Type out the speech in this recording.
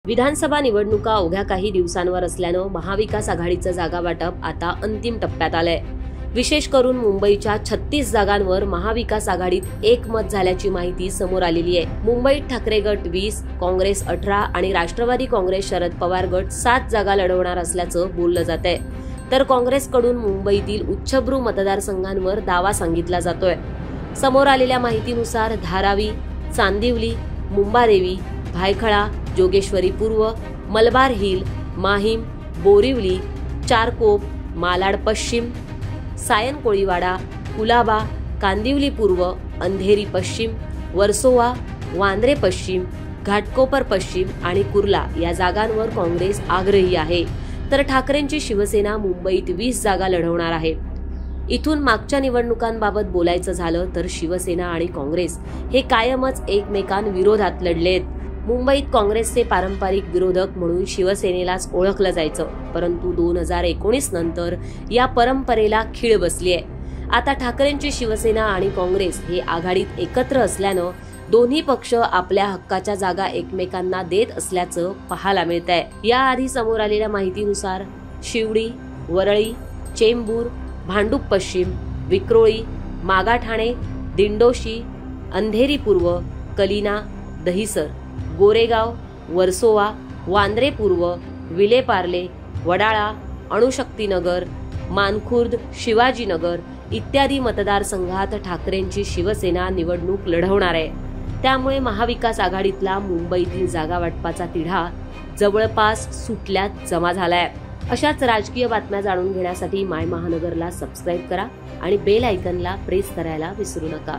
विधानसभा निवडणुका अवघ्या काही दिवसांवर असल्यानं महाविकास आघाडीचं जागा वाटप आता अंतिम टप्प्यात आलंय। विशेष करून मुंबईच्या 36 जागांवर महाविकास आघाडीत एकमत झाल्याची माहिती समोर आलेली आहे। मुंबईत ठाकरे गट 20, काँग्रेस 18 आणि राष्ट्रवादी काँग्रेस शरद पवार गट 7 जागा लढवणार असल्याचं बोललं जातंय। तर काँग्रेसकडून मुंबईतील उच्चभ्रू मतदारसंघांवर दावा सांगितला जातोय। समोर आलेल्या माहितीनुसार धारावी, चांदिवली, मुंबादेवी, भायखळा, जोगेश्वरी पूर्व, मलबार हिल, माहीम, बोरिवली, चारकोप, मालाड पश्चिम, सायन कोळीवाडा, कुलाबा, कांदिवली पूर्व, अंधेरी पश्चिम, वर्सोवा, वांद्रे पश्चिम, घाटकोपर पश्चिम आणि कुर्ला या जागांवर काँग्रेस आग्रही आहे। तर ठाकरेंची शिवसेना मुंबईत 20 जागा लढवणार आहे। इथून मागच्या निवडणुकांबाबत बोलायचं झालं तर शिवसेना आणि काँग्रेस हे कायमच एकमेकांविरोधात लढलेत। मुंबईत काँग्रेसचे पारंपरिक विरोधक म्हणून शिवसेनेलाच ओळखलं जायचं, परंतु 2019 नंतर या परंपरेला खीळ बसली आहे। आता ठाकरेंची शिवसेना आणि काँग्रेस हे आघाडीत एकत्र असल्यानं दोन्ही पक्ष आपल्या हक्काच्या जागा एकमेकांना देत असल्याचं पाहायला मिळतंय। याआधी समोर आलेल्या माहितीनुसार शिवडी, वरळी, चेंबूर, भांडूप पश्चिम, विक्रोळी, मागाठाणे, दिंडोशी, अंधेरी पूर्व, कलिना, दहिसर, गोरेगाव, वर्सोवा, वांद्रे पूर्व, विलेपार्ले, वडाळा, अणुशक्तीनगर, मानखुर्द, शिवाजीनगर इत्यादी मतदारसंघात ठाकरेंची शिवसेना निवडणूक लढवणार आहे। त्यामुळे महाविकास आघाडीतला मुंबईतील जागा वाटपाचा तिढा जवळपास सुटल्यात जमा झालाय। अशाच राजकीय बातम्या जाणून घेण्यासाठी माय महानगरला सबस्क्राईब करा आणि बेल आयकॉनला प्रेस करायला विसरू नका।